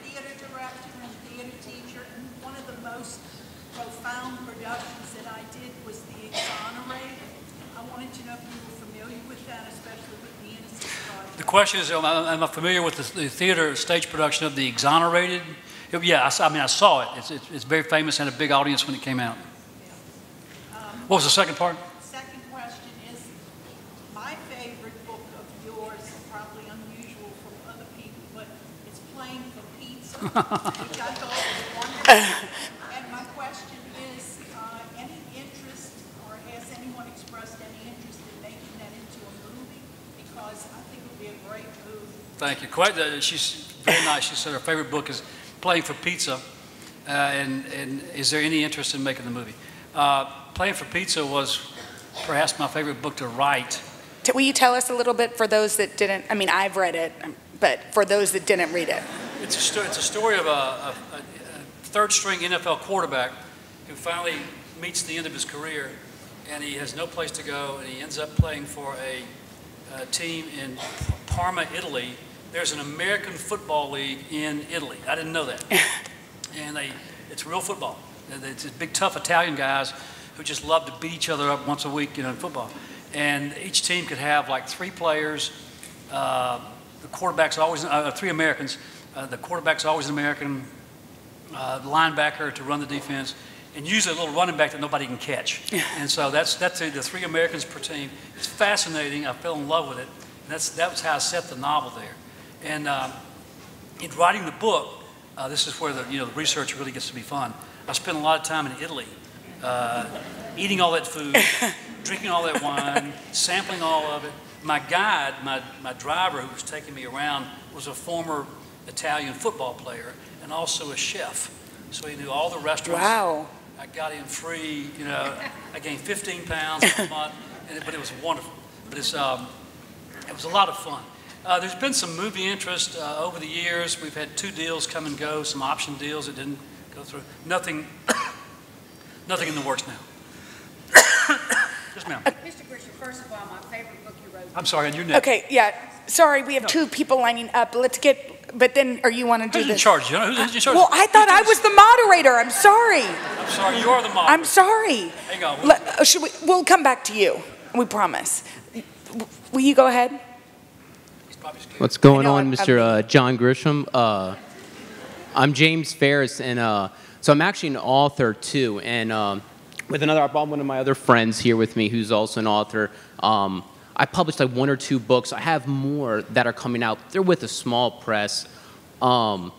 theater director and theater teacher, and one of the most profound productions that I did was The Exonerated. I wanted to know if you were familiar with that, especially with the Innocence Project. The question is, am I familiar with the theater stage production of The Exonerated? Yeah, I saw it. It's very famous, had a big audience when it came out. What was the second part? Second question is, my favorite book of yours, probably unusual from other people, but it's Playing for Pizza, which I thought was wonderful. And my question is, any interest, or has anyone expressed any interest in making that into a movie? Because I think it would be a great movie. Thank you. She's very nice. She said her favorite book is Playing for Pizza, and is there any interest in making the movie? Playing for Pizza was perhaps my favorite book to write. Will you tell us a little bit for those that didn't? I mean, I've read it, but for those that didn't read it. It's a story of a 3rd-string NFL quarterback who finally meets the end of his career, and he has no place to go, and he ends up playing for a team in Parma, Italy. There's an American football league in Italy. I didn't know that. And it's real football. It's big, tough Italian guys who just love to beat each other up once a week, in football. And each team could have like 3 players, the quarterback's always, 3 Americans, the quarterback's always an American, the linebacker to run the defense, and usually a little running back that nobody can catch. And so that's the 3 Americans per team. It's fascinating. I fell in love with it. And that was how I set the novel there. And in writing the book, this is where the research really gets to be fun. I spent a lot of time in Italy, eating all that food, drinking all that wine, sampling all of it. My guide, my driver who was taking me around, was a former Italian football player and also a chef. So he knew all the restaurants. Wow. I got in free, I gained 15 pounds in a month, but it was wonderful. But it was a lot of fun. There's been some movie interest over the years. We've had 2 deals come and go, some option deals that didn't go through. Nothing in the works now. Yes, ma'am. Mr. Grisham, first of all, my favorite book you wrote. I'm sorry, and you're next. Okay, yeah. Sorry, we have 2 people lining up. But then, or you want to do Who's this? in charge? Who's in charge? Well, I thought I was the moderator. I'm sorry. I'm sorry, you are the moderator. I'm sorry. Hang on. We'll come back to you. We promise. Will you go ahead? What's going on, Mr. John Grisham? I'm James Ferris, and so I'm actually an author too. And with one of my other friends here with me, who's also an author. I published like 1 or 2 books. I have more that are coming out. They're with a small press. I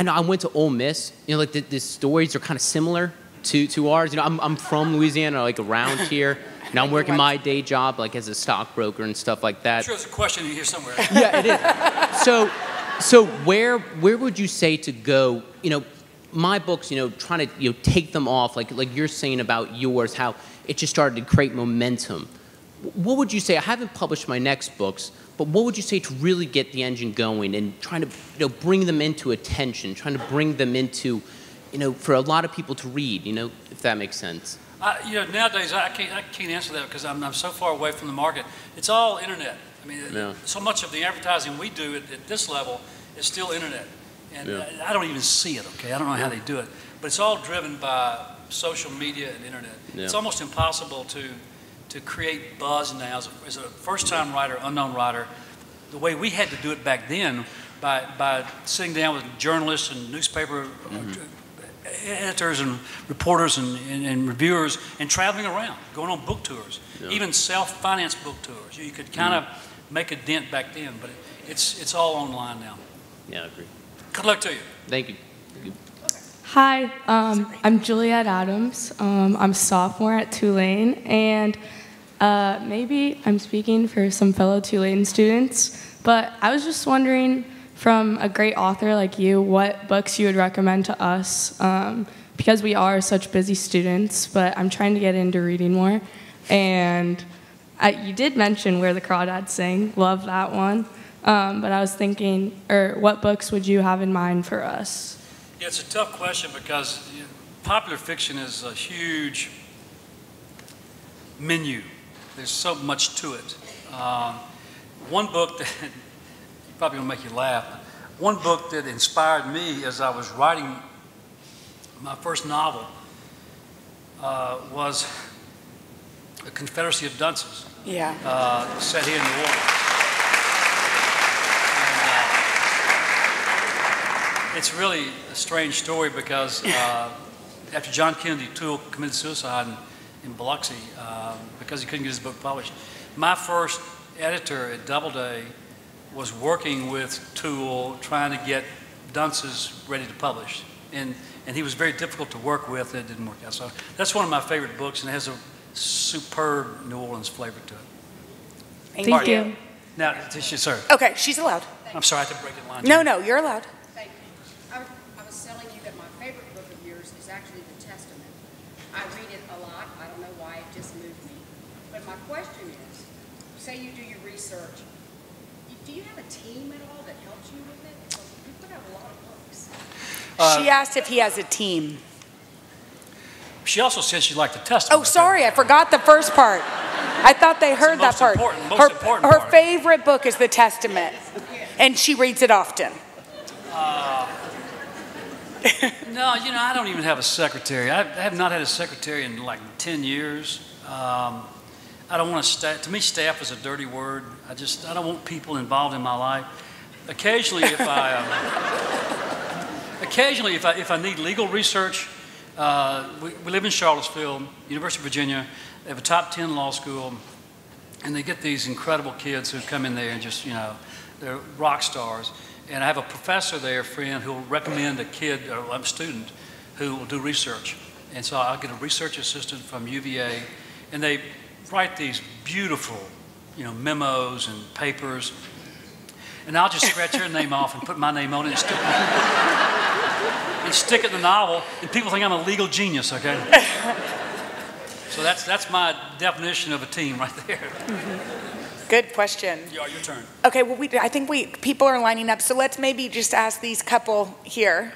know I went to Ole Miss. Like the stories are kind of similar to ours. I'm from Louisiana, like around here. Now I'm working my day job, like as a stockbroker and stuff like that. I'm sure there's a question in here somewhere. Yeah, it is. So where would you say to go? My books, trying to take them off, like you're saying about yours, how it just started to create momentum. What would you say? I haven't published my next books, but what would you say to really get the engine going and trying to bring them into attention, trying to bring them into, for a lot of people to read, if that makes sense? Nowadays I can't answer that because I'm so far away from the market. It's all internet. I mean, so much of the advertising we do at this level is still internet, and I don't even see it. Okay, I don't know how they do it, but it's all driven by social media and internet. Yeah. It's almost impossible to create buzz now as a first-time writer, unknown writer, the way we had to do it back then by sitting down with journalists and newspaper editors and reporters and reviewers and traveling around, going on book tours, even self-financed book tours. You could kind of make a dent back then, but it's all online now. Yeah, I agree. Good luck to you. Thank you. Hi, I'm Juliet Adams. I'm a sophomore at Tulane, and maybe I'm speaking for some fellow Tulane students, but I was just wondering, from a great author like you, what books you would recommend to us, because we are such busy students, but I'm trying to get into reading more. And you did mention Where the Crawdads Sing. Love that one. But I was thinking, what books would you have in mind for us? Yeah, it's a tough question because popular fiction is a huge menu. There's so much to it. One book that probably gonna make you laugh. One book that inspired me as I was writing my first novel was The Confederacy of Dunces. Yeah. Set here in New Orleans. And, it's really a strange story because after John Kennedy Toole committed suicide in Biloxi because he couldn't get his book published, my first editor at Doubleday was working with Toole trying to get Dunces ready to publish. And he was very difficult to work with. It didn't work out. So that's one of my favorite books, and it has a superb New Orleans flavor to it. Thank you. Now, sir. Okay, she's allowed. I'm sorry, I have to break it line. No, you're allowed. Thank you. I was telling you that my favorite book of yours is actually the Testament. I read it a lot. I don't know why, it just moved me. But my question is, say you do your research, do you have a team at all that helps you with it? Because you put out a lot of books. She asked if he has a team. She also said she liked the Testament. Oh, sorry, I forgot the first part. I thought they heard that part. Most important her part. favorite book is the Testament, and she reads it often. No, I don't even have a secretary. I have not had a secretary in like 10 years. I don't want to staff. To me, staff is a dirty word. I don't want people involved in my life. occasionally, if I need legal research, we live in Charlottesville, University of Virginia. They have a top 10 law school, and they get these incredible kids who come in there and just, they're rock stars. And I have a professor there, a friend, who will recommend a kid or a student who will do research. And so I'll get a research assistant from UVA, and they write these beautiful, memos and papers. And I'll just scratch your name off and put my name on it and stick it in the novel, and people think I'm a legal genius, okay? So that's my definition of a team right there. Good question. Yeah, your turn. Okay, well, I think people are lining up, so let's maybe just ask these couple here.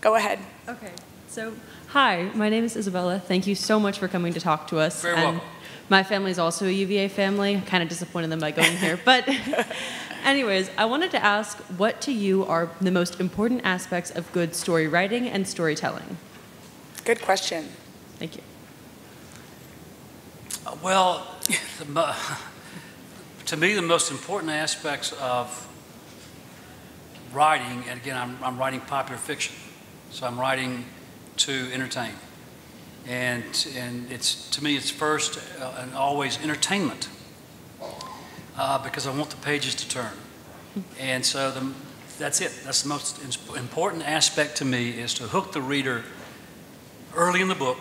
Go ahead. Okay, so hi, my name is Isabella. Thank you so much for coming to talk to us. Very welcome. My family is also a UVA family. I'm kind of disappointed them by going here, but anyways, I wanted to ask what to you are the most important aspects of good story writing and storytelling? Good question. Thank you. Well, to me, the most important aspects of writing, and again, I'm writing popular fiction, so I'm writing to entertain. And to me, it's first and always entertainment, because I want the pages to turn. And so that's it. That's the most important aspect to me, is to hook the reader early in the book,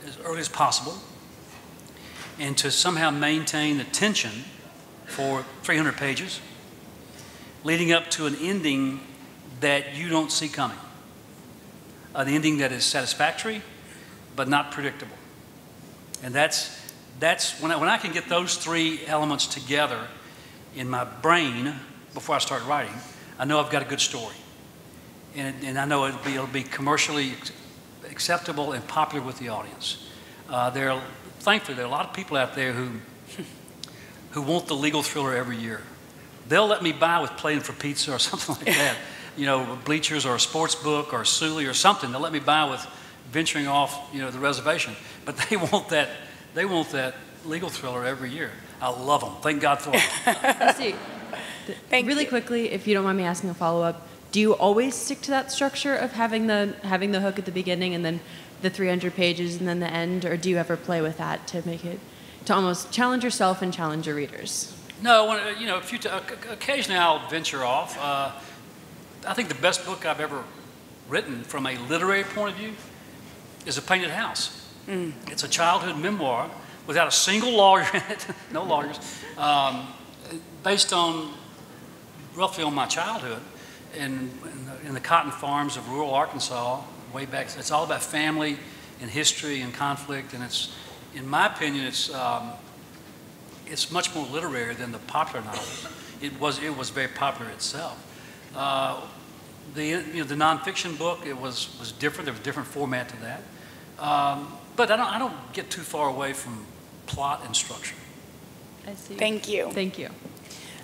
as early as possible, and to somehow maintain the tension for 300 pages, leading up to an ending that you don't see coming. An ending that is satisfactory, but not predictable. And that's when I can get those three elements together in my brain before I start writing, I know I've got a good story. And I know it'll be commercially acceptable and popular with the audience. Thankfully, there are a lot of people out there who want the legal thriller every year. They'll let me buy with Playing for Pizza or something like that. Bleachers or a sports book or Sully or something. They'll let me buy with Venturing Off, the reservation. But they want that legal thriller every year. I love them. Thank God for it. Really quickly, if you don't mind me asking a follow-up, do you always stick to that structure of having the hook at the beginning and then the 300 pages and then the end, or do you ever play with that to make it, to almost challenge yourself and challenge your readers? No, occasionally I'll venture off. I think the best book I've ever written from a literary point of view is A Painted House. It's a childhood memoir without a single lawyer in it, no lawyers, based roughly on my childhood in the cotton farms of rural Arkansas way back. It's all about family and history and conflict, and in my opinion, it's much more literary than the popular novel. It was very popular itself. The nonfiction book, it was different. There was a different format to that. But I don't get too far away from plot and structure. I see. Thank you. Thank you.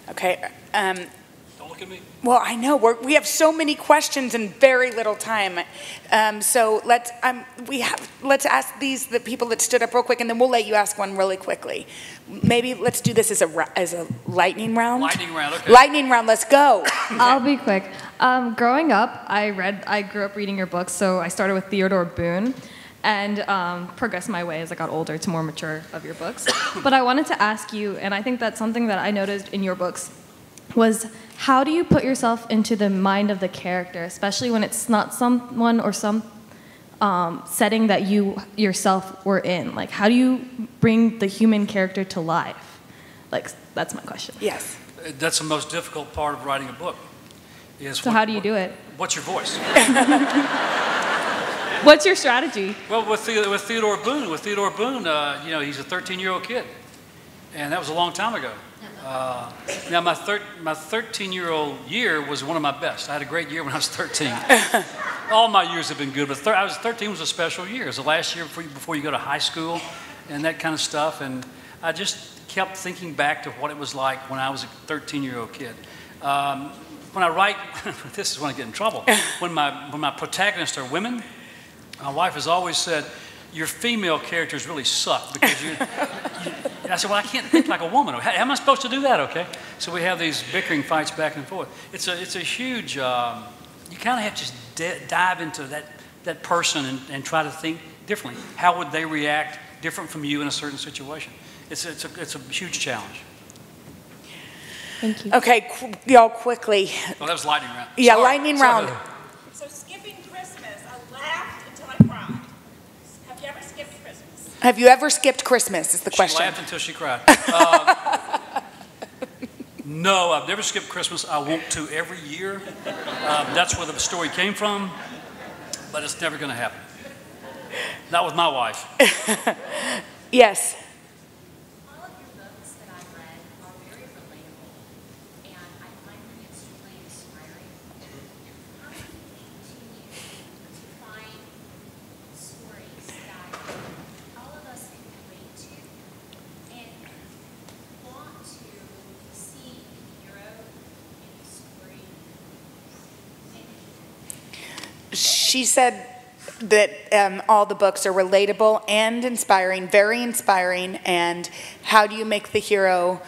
Okay. Don't look at me. Well, I know we have so many questions and very little time. So let's ask the people that stood up real quick, and then we'll let you ask one really quickly. Maybe let's do this as a lightning round. Lightning round. Okay. Lightning round. Let's go. I'll be quick. Growing up, I grew up reading your books, so I started with Theodore Boone and progressed my way as I got older to more mature of your books. But I wanted to ask you, and I think that's something that I noticed in your books, was how do you put yourself into the mind of the character, especially when it's not someone or some setting that you yourself were in? Like, how do you bring the human character to life? Like, that's my question. Yes. That's the most difficult part of writing a book. So how do you do it? What's your voice? What's your strategy? Well, with Theodore Boone, he's a 13-year-old kid, and that was a long time ago. Now, my 13-year-old year was one of my best. I had a great year when I was 13. All my years have been good, but 13 was a special year. It was the last year before you go to high school and that kind of stuff, and I just kept thinking back to what it was like when I was a 13-year-old kid. When I write, this is when I get in trouble, when my protagonists are women, my wife has always said, your female characters really suck because I said, well, I can't think like a woman. How am I supposed to do that, okay? So we have these bickering fights back and forth. It's a huge, you kind of have to just dive into that person and try to think differently. How would they react different from you in a certain situation? It's a huge challenge. Thank you. Okay, y'all quickly. Well, that was lightning round. Yeah, Sorry. lightning round. So skipping Christmas, I laughed until I cried. Have you ever skipped Christmas? Have you ever skipped Christmas is the question. She laughed until she cried. No, I've never skipped Christmas. I want to every year. That's where the story came from, but it's never going to happen. Not with my wife. Yes. All of your books that I've read are very relatable, and I find them extremely inspiring. How do you continue to find stories that all of us can relate to and want to see the hero in the story? She said that all the books are relatable and inspiring, very inspiring, and how do you make the hero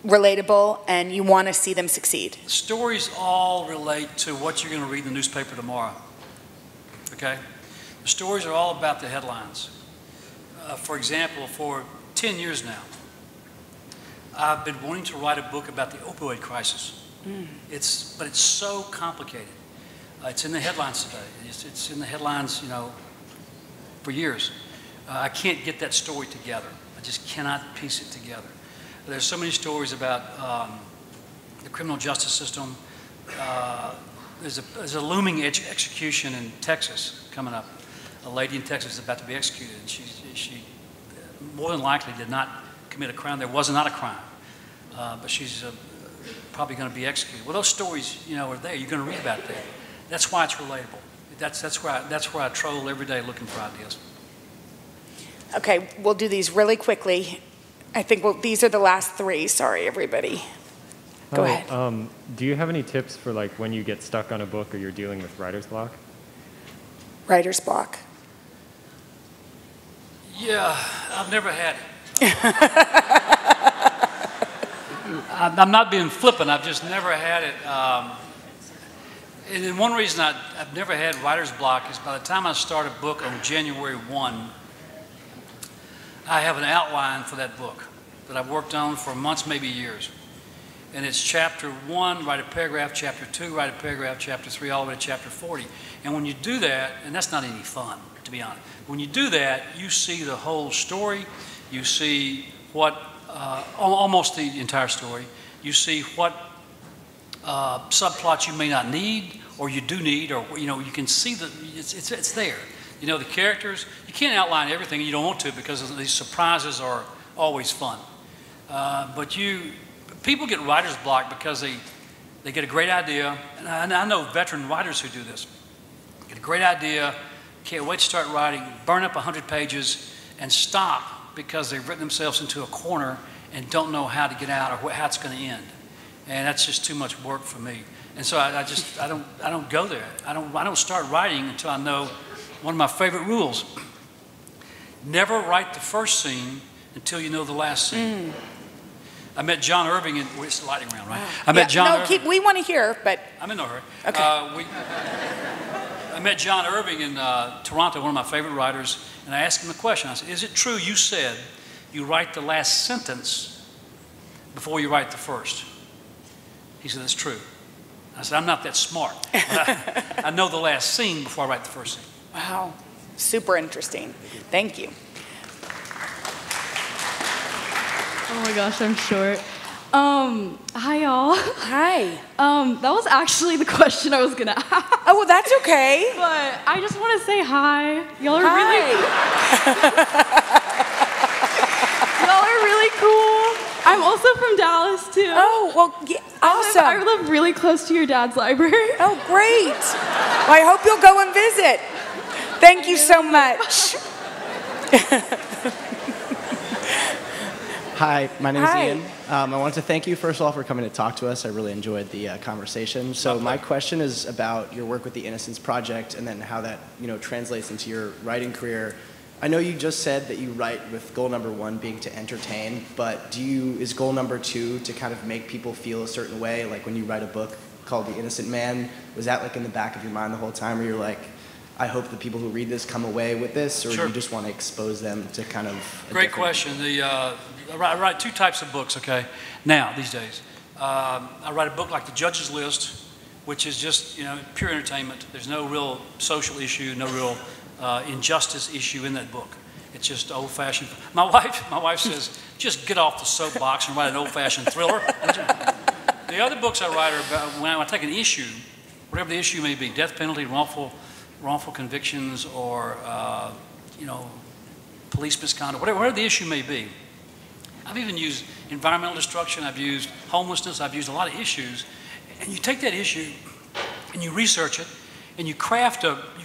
relatable and you want to see them succeed? Stories all relate to what you're going to read in the newspaper tomorrow, okay? The stories are all about the headlines. For example, for 10 years now, I've been wanting to write a book about the opioid crisis. But it's so complicated. It's in the headlines today. It's in the headlines, for years. I can't get that story together. I just cannot piece it together. There's so many stories about the criminal justice system. There's a looming execution in Texas coming up. A lady in Texas is about to be executed. And she more than likely did not commit a crime. There was not a crime, but she's probably going to be executed. Well, those stories, are there. You're going to read about that. That's why it's relatable. That's where I troll every day looking for ideas. Okay, we'll do these really quickly. I think these are the last three. Sorry, everybody. Go ahead. Do you have any tips for when you get stuck on a book or you're dealing with writer's block? Writer's block. Yeah, I've never had it. I'm not being flippant. I've just never had it. And one reason I've never had writer's block is by the time I start a book on January 1, I have an outline for that book that I've worked on for months, maybe years. And it's chapter 1, write a paragraph, chapter 2, write a paragraph, chapter 3, all the way to chapter 40. And when you do that, and that's not any fun, to be honest, when you do that, you see the whole story, you see what, almost the entire story, you see what subplots you may not need, or you do need, or you can see that it's there. The characters, you can't outline everything, you don't want to, because these surprises are always fun. But people get writer's block because they get a great idea, and I know veteran writers who do this. Get a great idea, can't wait to start writing, burn up 100 pages, and stop because they've written themselves into a corner and don't know how to get out or how it's going to end. And that's just too much work for me. And so I don't go there. I don't start writing until I know one of my favorite rules. Never write the first scene until you know the last scene. I met John Irving in, it's the lightning round, right? I met John Irving. We want to hear, but. I'm in no hurry. Okay. I met John Irving in Toronto, one of my favorite writers, and I asked him a question. I said, is it true you said you write the last sentence before you write the first? He said, that's true. I said, I'm not that smart. But I know the last scene before I write the first scene. Wow. Super interesting. Thank you. Oh my gosh, I'm short. Hi y'all. Hi. That was actually the question I was gonna ask. Oh, well, that's okay. But I just want to say hi. Y'all are really cool. I'm also from Dallas too. Oh, well, yeah, awesome. I live really close to your dad's library. Oh, great. Well, I hope you'll go and visit. Thank you so much. Hi, my name is Ian. I want to thank you, first of all, for coming to talk to us. I really enjoyed the conversation. So my question is about your work with the Innocence Project and then how that translates into your writing career. I know you just said that you write with goal number 1 being to entertain, but is goal number 2 to kind of make people feel a certain way? Like when you write a book called The Innocent Man, was that like in the back of your mind the whole time, where you're like, I hope the people who read this come away with this, or Sure. you just want to expose them to kind of Great question. I write 2 types of books, okay, now, these days. I write a book like The Judge's List, which is just, pure entertainment. There's no real social issue, no real injustice issue in that book. It's just old-fashioned. My wife says, just get off the soapbox and write an old-fashioned thriller. The other books I write are about when I take an issue, whatever the issue may be, death penalty, wrongful convictions, or police misconduct, whatever the issue may be. I've even used environmental destruction. I've used homelessness. I've used a lot of issues. And you take that issue and you research it, and you craft a very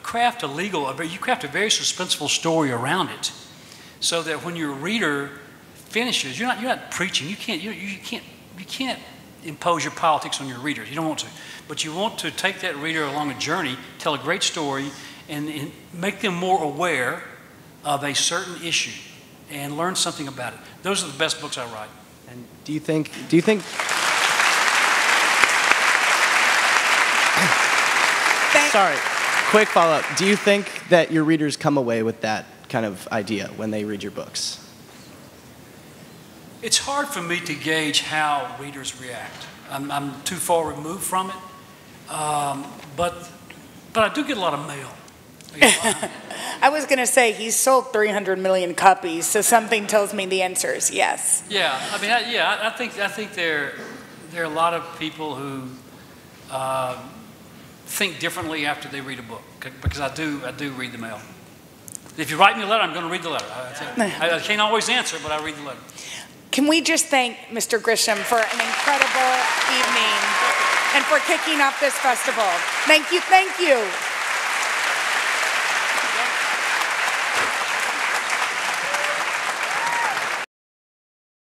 suspenseful story around it, so that when your reader finishes, you're not preaching. You can't impose your politics on your readers. You don't want to, but you want to take that reader along a journey, tell a great story, and make them more aware of a certain issue and learn something about it. Those are the best books I write. And do you think? Sorry, quick follow-up. Do you think that your readers come away with that kind of idea when they read your books? It's hard for me to gauge how readers react. I'm too far removed from it, but I do get a lot of mail. I was going to say he's sold 300 million copies, so something tells me the answer is yes. Yeah, I think there are a lot of people who think differently after they read a book, because I do read the mail. If you write me a letter, I'm going to read the letter. I can't always answer, but I read the letter. Can we just thank Mr. Grisham for an incredible evening and for kicking off this festival? Thank you.